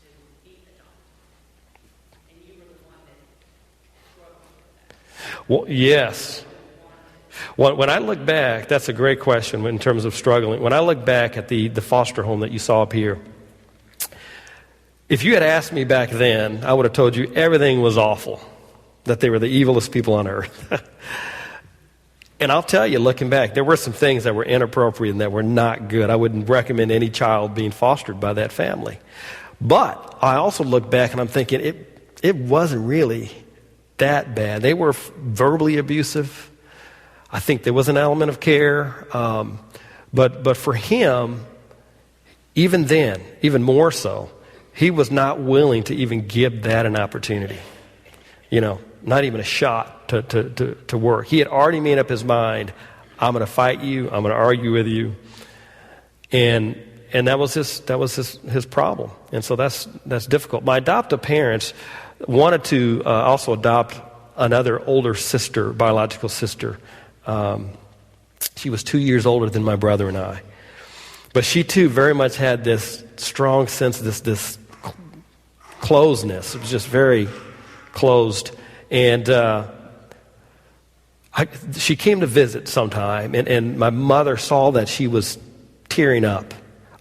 F: to be adopted, and you were the one that struggled with that.
E: Well, yes. When I look back, that's a great question in terms of struggling. When I look back at the foster home that you saw up here, if you had asked me back then, I would have told you everything was awful, that they were the evilest people on earth. And I'll tell you, looking back, there were some things that were inappropriate and that were not good. I wouldn't recommend any child being fostered by that family. But I also look back and I'm thinking it wasn't really that bad. They were verbally abusive. I think there was an element of care. But for him, even then, even more so, he was not willing to even give that an opportunity. Not even a shot to work. He had already made up his mind, I'm going to fight you, I'm going to argue with you. And and that was his problem. And so that's difficult. My adoptive parents wanted to also adopt another older sister, biological sister. She was 2 years older than my brother and I. But she too very much had this strong sense of this closedness. It was just very closed. And she came to visit sometime, and my mother saw that she was tearing up.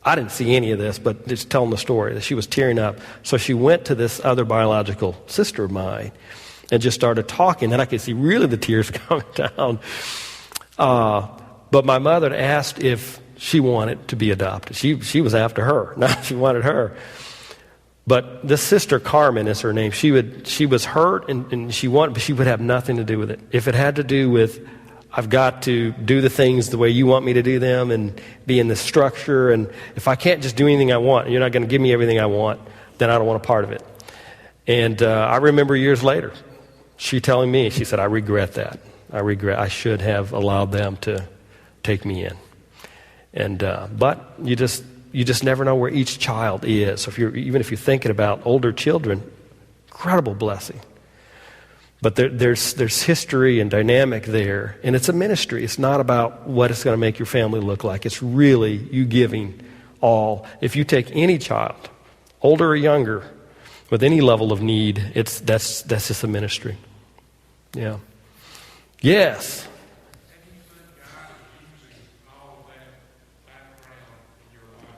E: I didn't see any of this, but just telling the story, that she was tearing up. So she went to this other biological sister of mine and just started talking. And I could see really the tears coming down. But my mother asked if she wanted to be adopted. She was after her. No, she wanted her. But this sister, Carmen is her name, she was hurt and she wanted, but she would have nothing to do with it. If it had to do with, I've got to do the things the way you want me to do them and be in this structure, and if I can't just do anything I want, and you're not going to give me everything I want, then I don't want a part of it. And I remember years later, she telling me, she said, I regret that. I should have allowed them to take me in. And but you just never know where each child is. So even if you're thinking about older children, incredible blessing. But there's history and dynamic there, and it's a ministry. It's not about what it's going to make your family look like. It's really you giving all. If you take any child, older or younger, with any level of need, that's just a ministry. Yeah. Yes.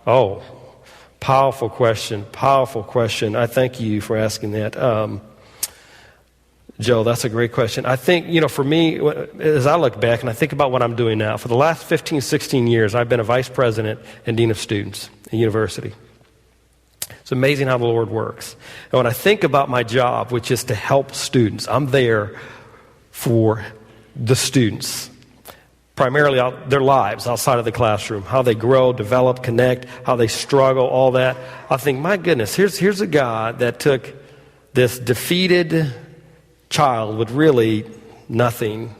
E: Oh, powerful question. I thank you for asking that. Joe, that's a great question. I think, for me, as I look back and I think about what I'm doing now, for the last 15, 16 years, I've been a vice president and dean of students at university. It's amazing how the Lord works. And when I think about my job, which is to help students, I'm there for the students. Primarily their lives outside of the classroom, how they grow, develop, connect, how they struggle, all that. I think, my goodness, here's a God that took this defeated child with really nothing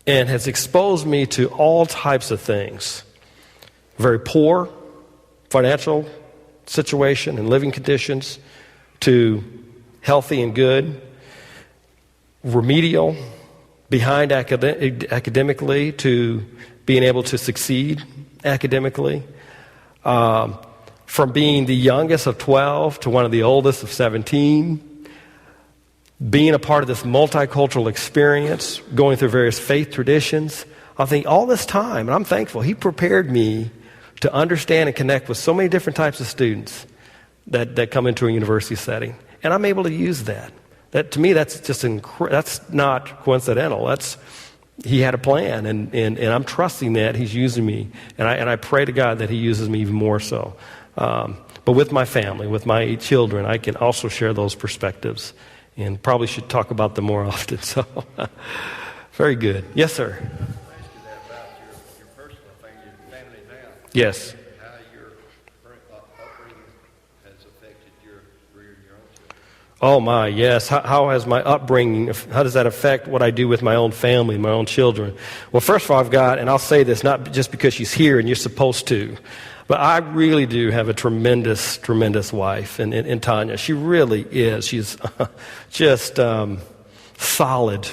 E: and has exposed me to all types of things. Very poor financial situation and living conditions, to healthy and good, remedial, behind academically, to being able to succeed academically, from being the youngest of 12 to one of the oldest of 17, being a part of this multicultural experience, going through various faith traditions. I think all this time, and I'm thankful, He prepared me to understand and connect with so many different types of students that come into a university setting. And I'm able to use that. That, to me, that's just that's not coincidental. He had a plan, and I'm trusting that He's using me, and I pray to God that He uses me even more so. But with my family, with my children, I can also share those perspectives, and probably should talk about them more often. So, very good. Yes, sir.
H: I asked you that about your personal thing, your family now.
E: Yes.
H: How your upbringing has affected your career and your own children.
E: Oh my, yes. How has my upbringing, how does that affect what I do with my own family, my own children? Well, first of all, I've got, and I'll say this not just because she's here and you're supposed to, but I really do have a tremendous, tremendous wife in Tanya. She really is. She's just solid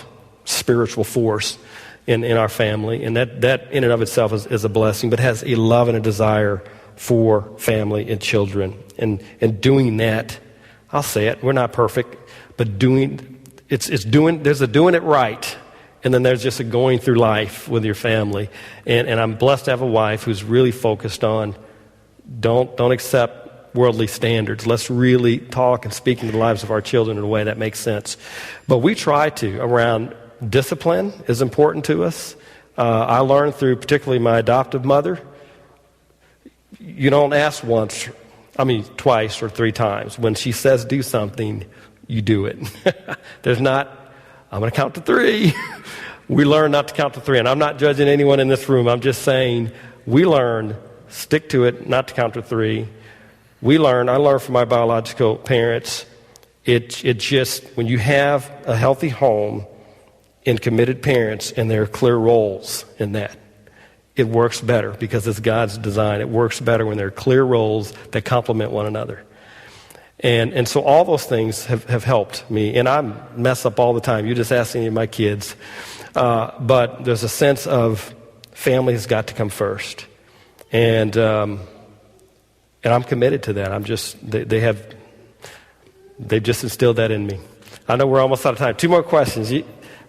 E: spiritual force in our family, and that in and of itself is a blessing, but has a love and a desire for family and children. And doing that, I'll say it, we're not perfect, but there's a doing it right, and then there's just a going through life with your family. And I'm blessed to have a wife who's really focused on don't accept worldly standards. Let's really talk and speak into the lives of our children in a way that makes sense. But we try to, around discipline is important to us. I learned through particularly my adoptive mother, you don't ask twice or three times. When she says do something, you do it. There's not, I'm going to count to three. We learn not to count to three. And I'm not judging anyone in this room. I'm just saying we learn, stick to it, not to count to three. I learned from my biological parents, it just, when you have a healthy home and committed parents and there are clear roles in that, it works better because it's God's design. It works better when there are clear roles that complement one another. And so all those things have helped me. And I mess up all the time. You just ask any of my kids. But there's a sense of family has got to come first. And I'm committed to that. They've just instilled that in me. I know we're almost out of time. 2 more questions.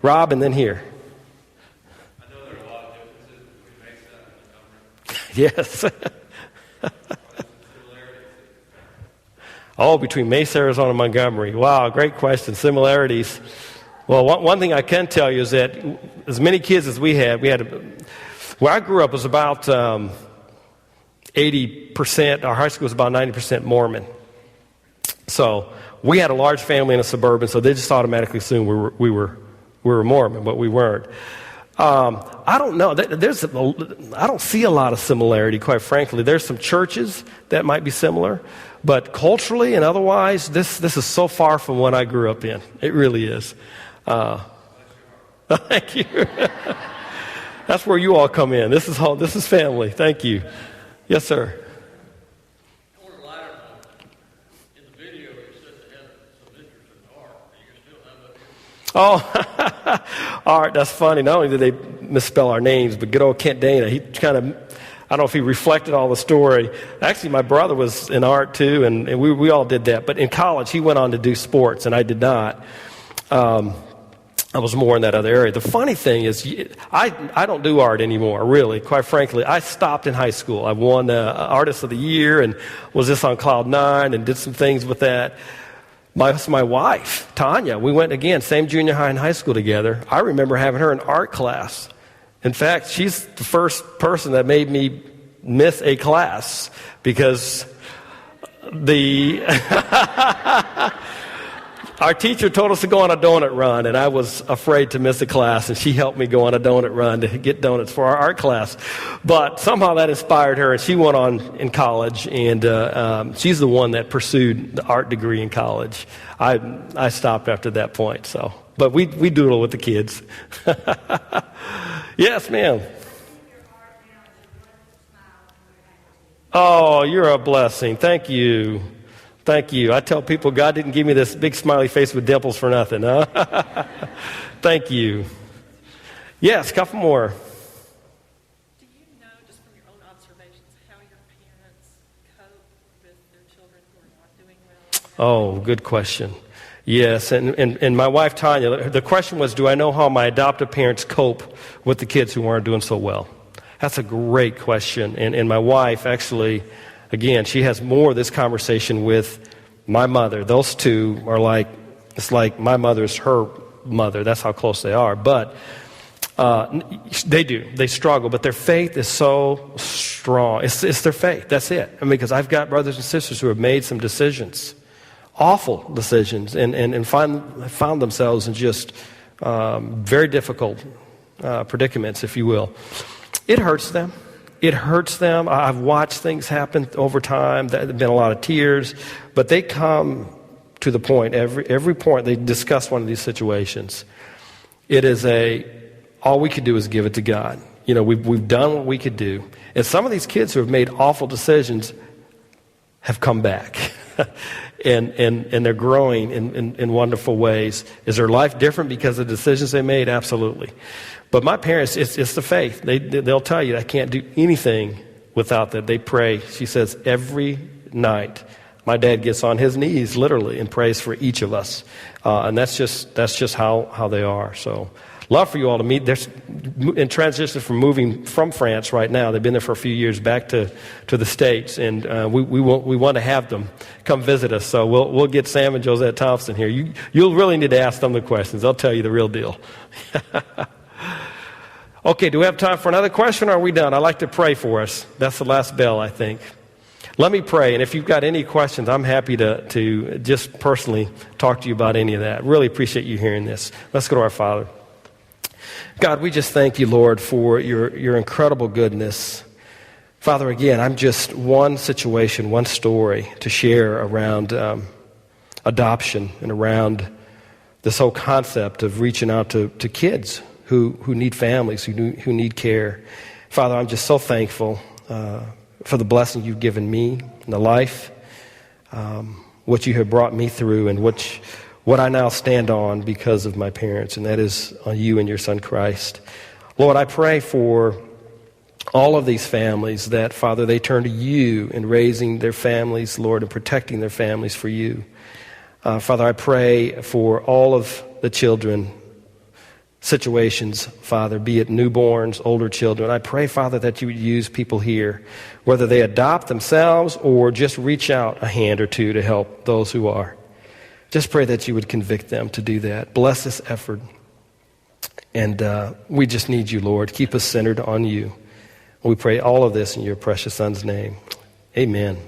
E: Rob, and then here.
G: I know there are a lot of differences between Mesa and Montgomery.
E: Yes. Between Mesa, Arizona, and Montgomery. Wow, great question. Similarities. Well, one thing I can tell you is that as many kids as we had, where I grew up was about 80%, our high school was about 90% Mormon. So we had a large family in a suburban, so they just automatically assumed we were Mormon, but we weren't. I don't know. I don't see a lot of similarity, quite frankly. There's some churches that might be similar, but culturally and otherwise, this is so far from what I grew up in. It really is. Thank you. That's where you all come in. This is family. Thank you. Yes, sir.
I: I want to elaborate in the video. You said they had some interest in art. Do you still have that?
E: Art. That's funny. Not only did they misspell our names, but good old Kent Dana. He kind of, I don't know if he reflected all the story. Actually, my brother was in art too, and we all did that. But in college, he went on to do sports, and I did not. I was more in that other area. The funny thing is, I don't do art anymore, really, quite frankly. I stopped in high school. I won Artist of the Year and was just on Cloud 9 and did some things with that. My wife, Tanya, we went again, same junior high and high school together. I remember having her in art class. In fact, she's the first person that made me miss a class because our teacher told us to go on a donut run, and I was afraid to miss a class, and she helped me go on a donut run to get donuts for our art class. But somehow that inspired her, and she went on in college, and she's the one that pursued the art degree in college. I stopped after that point, so. But we doodle with the kids. Yes, ma'am. Oh, you're a blessing. Thank you. Thank you. I tell people God didn't give me this big smiley face with dimples for nothing, huh? Thank you. Yes, a couple more.
F: Do you know, just from your own observations, how your parents cope with their children who are not doing well?
E: Oh, good question. Yes, and my wife, Tanya, the question was, do I know how my adoptive parents cope with the kids who aren't doing so well? That's a great question. And my wife, actually, again, she has more of this conversation with my mother. Those two are it's like my mother's her mother. That's how close they are. But they do. They struggle. But their faith is so strong. It's their faith. That's it. I mean, because I've got brothers and sisters who have made some decisions, awful decisions, and found themselves in just very difficult predicaments, if you will. It hurts them. It hurts them. I've watched things happen over time. There have been a lot of tears, but they come to the point, every point they discuss one of these situations. It is all we could do is give it to God. You know, we've done what we could do. And some of these kids who have made awful decisions have come back. and they're growing in wonderful ways. Is their life different because of the decisions they made? Absolutely. But my parents, it's the faith. They'll tell you I can't do anything without that. They pray. She says every night my dad gets on his knees literally and prays for each of us. And that's just how they are. So love for you all to meet. They're in transition from moving from France right now. They've been there for a few years back to the States, and we want to have them come visit us. So we'll get Sam and Josette Thompson here. You'll really need to ask them the questions. They'll tell you the real deal. Okay, do we have time for another question, or are we done? I'd like to pray for us. That's the last bell, I think. Let me pray, and if you've got any questions, I'm happy to just personally talk to you about any of that. Really appreciate you hearing this. Let's go to our Father. God, we just thank you, Lord, for your incredible goodness. Father, again, I'm just one situation, one story to share around adoption and around this whole concept of reaching out to kids who need families, who need care. Father, I'm just so thankful for the blessing you've given me in the life, what you have brought me through, and what I now stand on because of my parents, and that is on you and your Son Christ. Lord, I pray for all of these families that, Father, they turn to you in raising their families, Lord, and protecting their families for you. Father, I pray for all of the children situations, Father, be it newborns, older children. I pray, Father, that you would use people here, whether they adopt themselves or just reach out a hand or two to help those who are. Just pray that you would convict them to do that. Bless this effort. And we just need you, Lord. Keep us centered on you. We pray all of this in your precious Son's name. Amen.